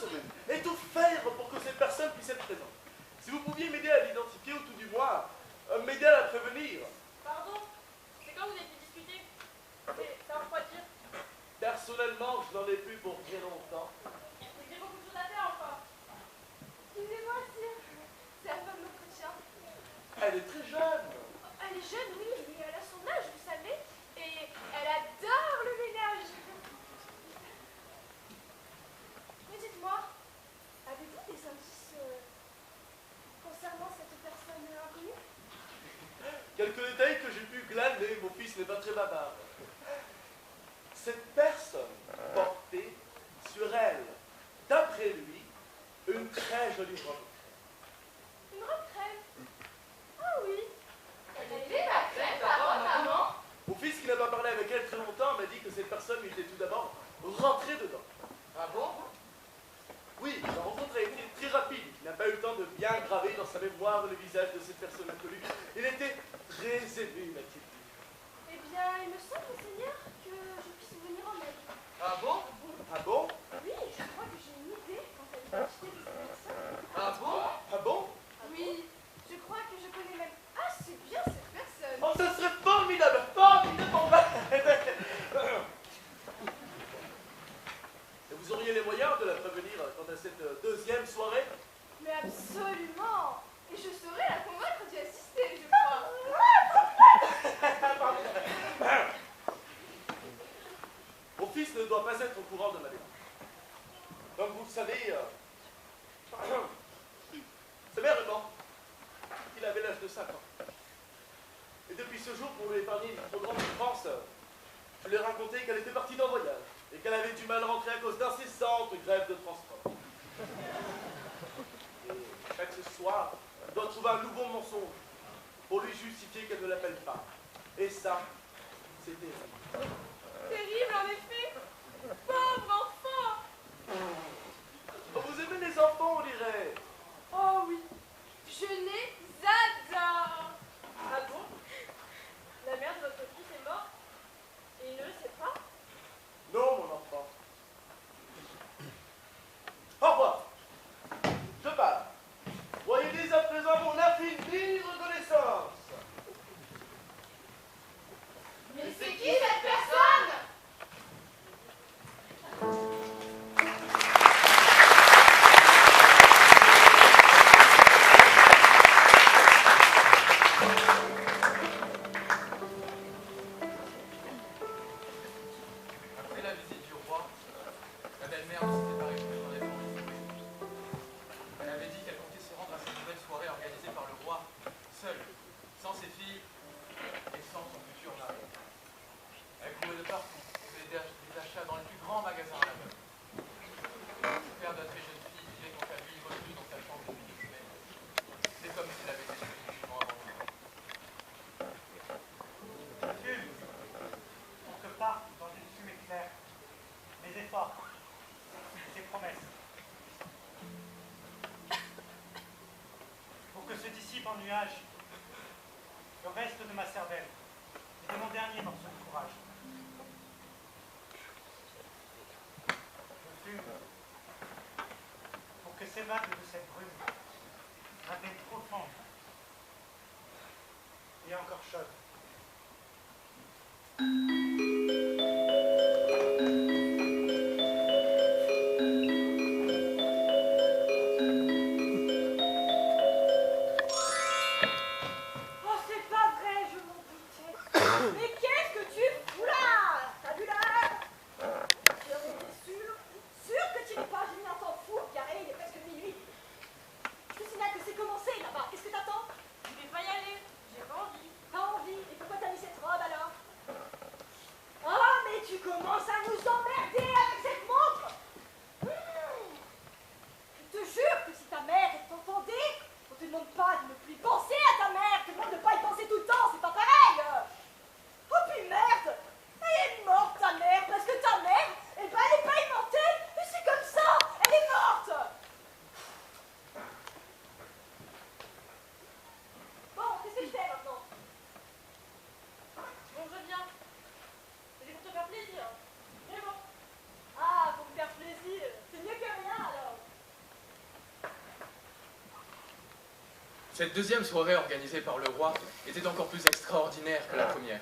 semaine et tout faire pour que cette personne puisse être présente. Si vous pouviez m'aider à l'identifier ou tout du moins m'aider à la prévenir. Pardon, c'est quand vous avez pu discuter? Ça veut quoi dire? Personnellement, je n'en ai plus pour bien longtemps. J'ai beaucoup de choses à faire encore. Excusez-moi, sire. C'est la femme d'entretien. Elle est très jeune. Elle est jeune, oui, mais elle a son âge, vous savez. Et elle adore le ménage. Mais dites-moi, avez-vous des indices concernant cette personne inconnue? Quelques détails que j'ai pu glaner, mon fils n'est pas très bavard. Cette personne portait sur elle, d'après lui, une très jolie robe. Une robe crème? Ah oui. Elle était ma crème, papa, maman. Mon fils, qui n'a pas parlé avec elle très longtemps, m'a dit que cette personne était tout d'abord rentrée dedans. Ah bon? Oui, la rencontre a été très rapide. Il n'a pas eu le temps de bien graver dans sa mémoire le visage de cette personne inconnue. Il était très ému, m'a-t-il dit. Eh bien, il me semble, Seigneur, que je puisse venir en aide. Ah bon? Ah bon? Oui, je crois que j'ai une idée quant à l'identité de cette personne. Ah bon? Ah bon? Oui, je crois que je connais même assez bien cette personne. Oh, ça serait formidable! Formidable! Et vous auriez les moyens de la prévenir quant à cette deuxième soirée? Mais absolument. Et je saurais la convaincre d'y assister, je crois. Mon fils ne doit pas être au courant de ma démarche. Comme vous le savez, sa mère est morte. Il avait l'âge de 5 ans. Et depuis ce jour, pour lui épargner une trop grande souffrance, je lui ai raconté qu'elle était partie d'un voyage et qu'elle avait du mal à rentrer à cause d'incessantes grèves de transport. Et chaque soir, elle doit trouver un nouveau mensonge pour lui justifier qu'elle ne l'appelle pas. Et ça, c'est terrible. Terrible, en effet. Pauvre enfant. Oh, vous aimez les enfants, on dirait. Oh oui, je les adore. Ah bon? La mère de votre fils est morte et il ne le sait pas? Non, mon enfant. Au revoir. Je pars. Voyez dès à présent mon infinie reconnaissance. Mais c'est qui cette personne? Après la visite du roi, la belle-mère ne s'était pas réjouie d'en être enregistrée. Elle avait dit qu'elle comptait se rendre à cette nouvelle soirée organisée par le roi, seule, sans ses filles et sans son futur mari. Elle courait de partout, faisait des achats dans les plus grands magasins à la mode. Le père de la très jeune fille vivait quant à lui retenu dans sa chambre depuis 2 semaines. C'est comme s'il avait été tué vivement avant lui. Fume, pour que partent dans une fumée claire mes efforts, tes promesses. Pour que se dissipe en nuages le reste de ma cervelle et de mon dernier morceau de courage. Je fume pour que s'évade de cette brume un veine profonde et encore chaude. Oh, c'est pas vrai, je m'en doutais. Mais qu'est-ce que tu fous là? Tabulaire. Tu es sûr que tu n'es pas venu un temps fou, carré, il est presque minuit. Je te signale que c'est commencé là-bas. Qu'est-ce que t'attends? Je vais pas y aller. J'ai pas envie. Pas envie? Et pourquoi t'as mis cette robe alors? Cette deuxième soirée organisée par le roi était encore plus extraordinaire que la première.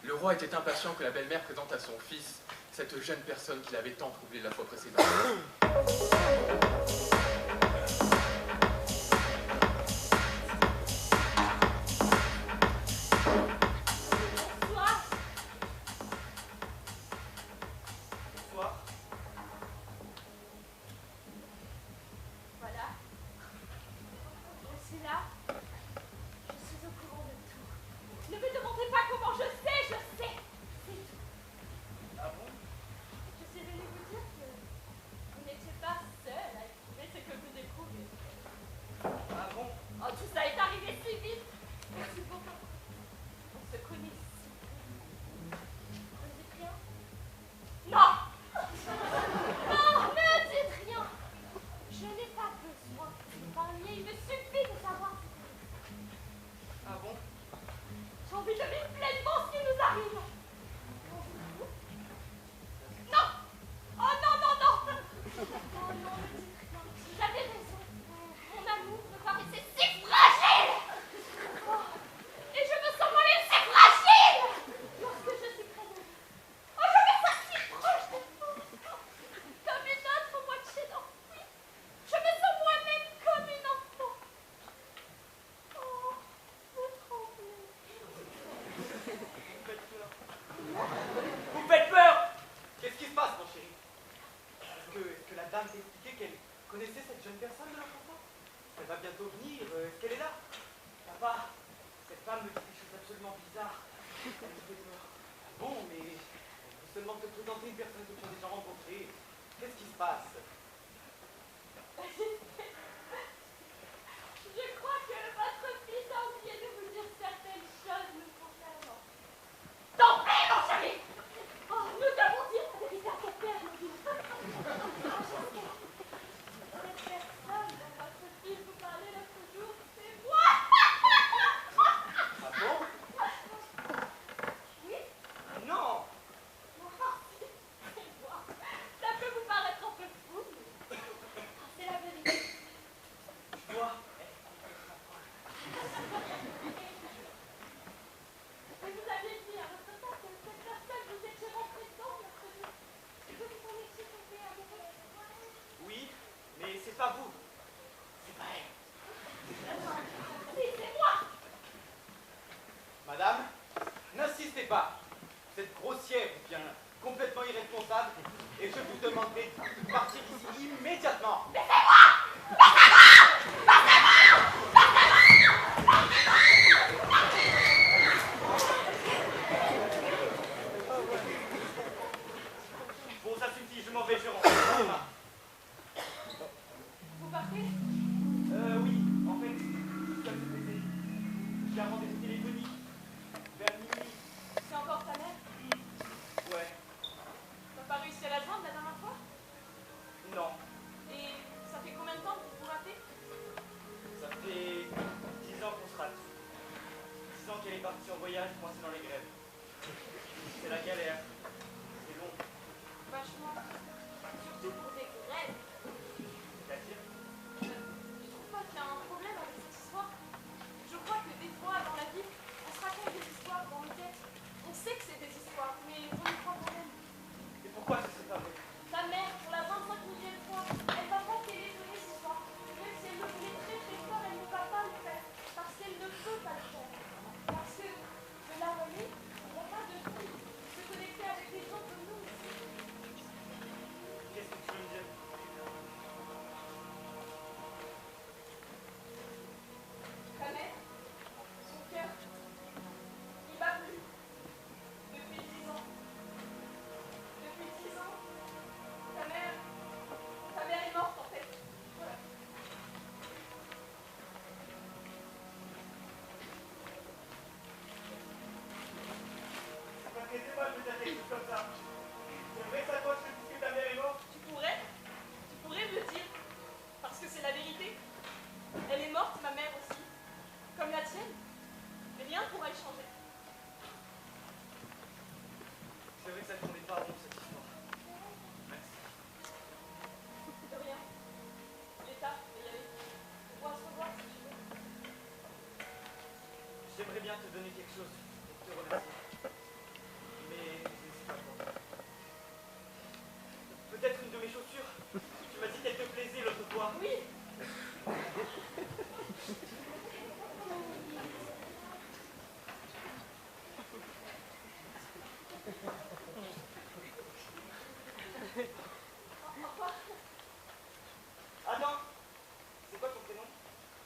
Le roi était impatient que la belle-mère présente à son fils cette jeune personne qu'il avait tant troublée la fois précédente. Bonsoir. Bonsoir. Voilà. Je suis là. Je suis au courant de tout. Ne me demandez pas comment je sais, je sais. C'est tout. Ah bon? Je suis venue vous dire que vous n'étiez pas seul à éprouver ce que vous découvrez. Ah bon? Oh, tout ça est arrivé si vite. Merci beaucoup. On se connaît si peu. Vous ne dites rien? Non! Non, ne dites rien! Je n'ai pas besoin que vous me parliez, il me suffit de savoir ce que vous faites. Ah bon? J'ai envie de vivre pleinement ce qui nous arrive. Qu'en dites-vous? Non! Oh non, non, non! Oh non, ne dites rien. J'avais raison. Mon amour me paraissait si fragile! Oh, et je me sens moi-même si fragile! Lorsque je suis près de vous. Oh, je me sens si proche de vous! Comme une autre moitié d'enfant. Je me sens moi-même comme une enfant. Oh, vous tremblez. Vous faites peur. Vous faites peur! Qu'est-ce qui se passe, mon chéri? Est-ce que la dame t'a expliqué qu'elle connaissait cette jeune personne de l'enfant? Elle va bientôt venir. Est-ce qu'elle est là? Papa, cette femme me dit des choses absolument bizarres. Elle me fait peur. Bon, mais elle veut seulement te présenter une personne que tu as déjà rencontrée. Qu'est-ce qui se passe? Je crois que votre fils a oublié de vous dire certaines choses nous concernant. Tant pis, mon chéri! Oh, nous devons dire la vérité à ton père, nos vies. Cette personne dont votre fils vous parlait l'autre jour, c'est moi! Ah bon? Oui? Non! Non, si, c'est moi. Ça peut vous paraître un peu fou, mais c'est la vérité. Je dois. Et vous aviez dit à votre père que cette personne vous étiez rentrée dedans l'autre jour. Et que vous en étiez tombé amoureux. Oui, mais c'est pas vous. C'est pas elle. Si, c'est moi! Madame, n'insistez pas. Vous êtes grossière ou bien complètement irresponsable et je vous demanderai de partir d'ici immédiatement. Bon, ça suffit, je m'en vais, je rentre. Vous partez? Oui, en fait, ça s'est passé. J'ai un rendez-vous téléphonique vers minuit. C'est encore ta mère? Ouais, T'as pas réussi à la joindre la dernière fois? non, Et ça fait combien de temps que vous ratez? ça fait 10 ans qu'on se rate. 10 ans qu'elle est partie en voyage, coincée dans les grèves. C'est la galère. C'est long. Vachement. Surtout pour des grèves. C'est-à-dire, Je trouve pas qu'il y a un problème avec cette histoire. Je crois que des fois, dans la vie, on se raconte des histoires dans nos têtes. On sait que c'est des histoires, mais on y croit quand même. et pourquoi ce serait pas vrai? Ta mère, pour la 25 millième fois, elle va pas téléphoner ce soir. Même si elle le voulait très très fort, elle ne va pas le faire. Parce qu'elle ne peut pas le faire. Parce que de la relier, il n'y a pas de fille. Se connecter avec les gens comme nous. Qu'est-ce que tu veux me chose pour te remercier. Mais c'est pas toi. Peut-être une de mes chaussures. Tu m'as dit qu'elle te plaisait l'autre fois. Oui. Attends, c'est quoi ton prénom?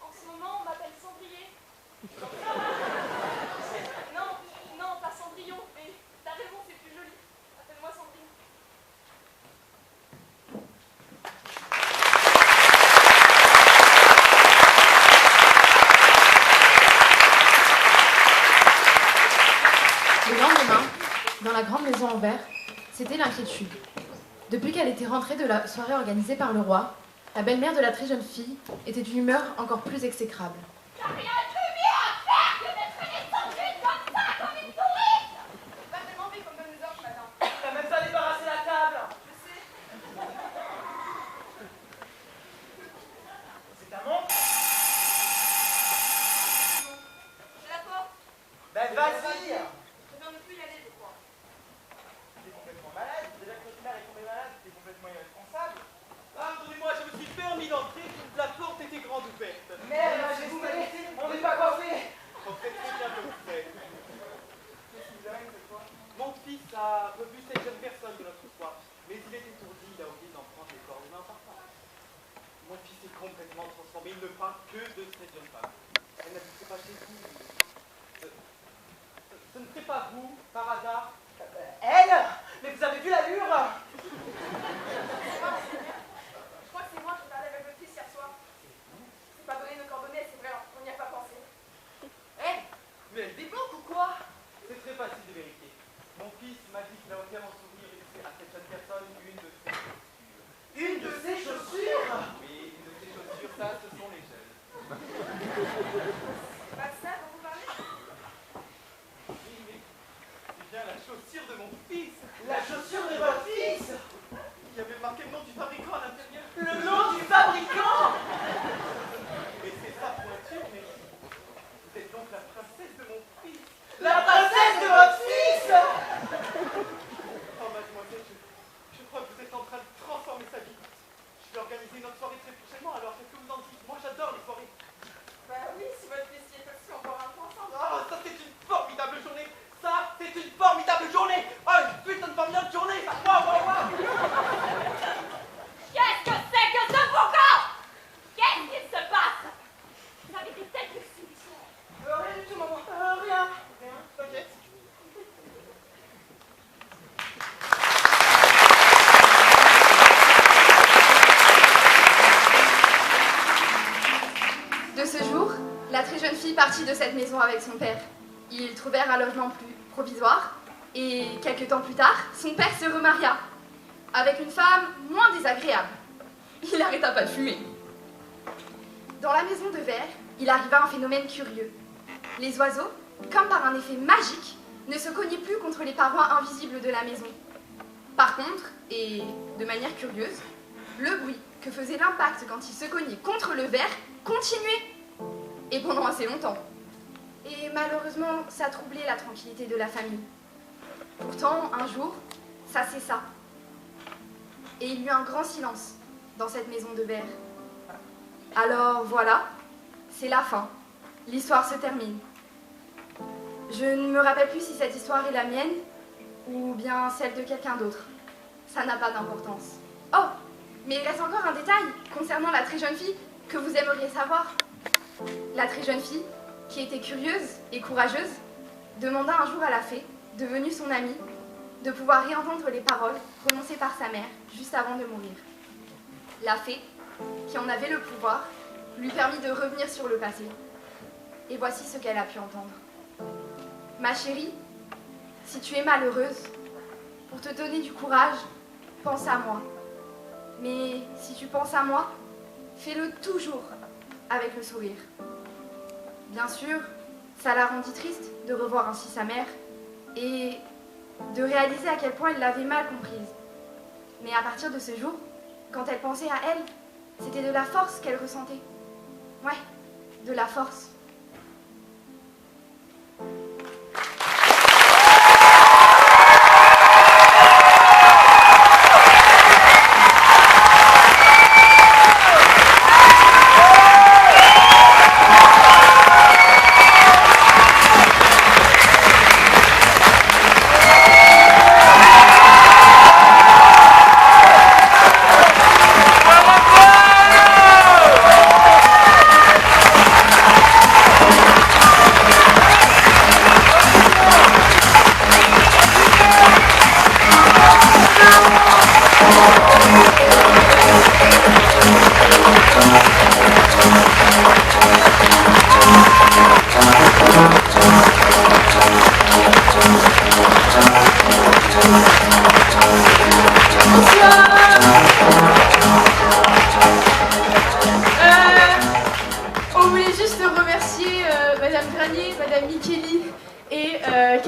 En ce moment, on m'appelle Cendrier. Non, pas Cendrillon, mais t'as raison, c'est plus joli. Appelle-moi Cendrillon. Le lendemain, dans la grande maison en verre, c'était l'inquiétude. Depuis qu'elle était rentrée de la soirée organisée par le roi, la belle-mère de la très jeune fille était d'une humeur encore plus exécrable. T'as rien de mieux à faire que d'être une sandwich comme ça, comme une touriste. Pas tellement vite comme bonne ordres, madame. T'as même pas débarrassé la table. Je sais. C'est ta montre? J'ai la porte. Ben vas-y. Je viens de plus y aller, je crois. T'es complètement malade. Déjà que notre mère est tombée malade, t'es complètement irresponsable. Pardonnez-moi, je me suis permis d'entrer, la porte était grande ouverte. Mère, Majesté, on n'est pas coiffé. On fait très bien que vous faites. Qu'est-ce qui vous amène cette fois? Mon fils a revu cette jeune personne de l'autre soir, mais il est étourdi, il a oublié d'en prendre les coordonnées en partant. Mon fils est complètement transformé, il ne parle que de cette jeune femme. Elle n'habitait pas chez vous. Ce ne serait pas vous, par hasard? Elle? Mais vous avez vu l'allure? Je crois que c'est moi qui parlais avec le fils hier soir. C'est pas donné nos coordonnées, c'est vrai, on n'y a pas pensé. Mais elle débloque ou quoi? C'est très facile de vérifier. Mon fils m'a dit qu'il a offert en souvenir à cette jeune personne une de ses chaussures. Une de ses chaussures? Oui, une de ses chaussures, ça, ce sont les jeunes. C'est pas de ça dont vous parlez? Oui, mais c'est bien la chaussure de mon fils La chaussure de votre fils? qui avait marqué le nom du fabricant à l'intérieur. Le nom du fabricant? Et c'est sa pointure, mais vous êtes donc la princesse de mon fils. La princesse de votre fils? Oh, mademoiselle, je crois que vous êtes en train de transformer sa vie. Je vais organiser une autre soirée très prochainement, alors qu'est-ce que vous en dites? Moi, j'adore les soirées. Bah oui, si votre fils y est aussi, on boira un coup ensemble. Ah, ça, c'est une formidable journée. Ça, c'est une formidable journée. Ah, une putain de formidable journée. Ça, waouh, waouh, waouh. Qu'est-ce que c'est que ce boucan? Qu'est-ce qu'il se passe? Vous avez des têtes de cimetière. Rien du tout, maman. Rien. Rien, t'inquiète. De ce jour, la très jeune fille partit de cette maison avec son père. Ils trouvèrent un logement plus provisoire et quelques temps plus tard, son père se remaria avec une femme moins désagréable. Il n'arrêta pas de fumer. Dans la maison de verre, il arriva un phénomène curieux. Les oiseaux, comme par un effet magique, ne se cognaient plus contre les parois invisibles de la maison. Par contre, et de manière curieuse, le bruit que faisait l'impact quand ils se cognaient contre le verre continuait, et pendant assez longtemps. Et malheureusement, ça troublait la tranquillité de la famille. Pourtant, un jour, ça cessa. Et il y eut un grand silence dans cette maison de verre. Alors voilà, c'est la fin. L'histoire se termine. Je ne me rappelle plus si cette histoire est la mienne ou bien celle de quelqu'un d'autre. Ça n'a pas d'importance. Oh, mais il reste encore un détail concernant la très jeune fille que vous aimeriez savoir. La très jeune fille, qui était curieuse et courageuse, demanda un jour à la fée, devenue son amie, de pouvoir réentendre les paroles prononcées par sa mère juste avant de mourir. La fée, qui en avait le pouvoir, lui permit de revenir sur le passé. Et voici ce qu'elle a pu entendre. Ma chérie, si tu es malheureuse, pour te donner du courage, pense à moi. Mais si tu penses à moi, fais-le toujours avec le sourire. Bien sûr, ça la rendit triste de revoir ainsi sa mère et de réaliser à quel point elle l'avait mal comprise. Mais à partir de ce jour, quand elle pensait à elle, c'était de la force qu'elle ressentait. Ouais, de la force.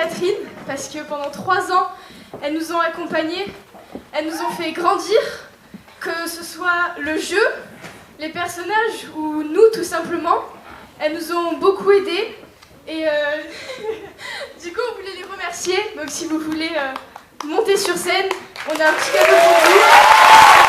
Catherine, parce que pendant 3 ans, elles nous ont accompagnés, elles nous ont fait grandir, que ce soit le jeu, les personnages ou nous tout simplement. Elles nous ont beaucoup aidés et du coup on voulait les remercier. Donc si vous voulez monter sur scène, on a un petit cadeau pour vous.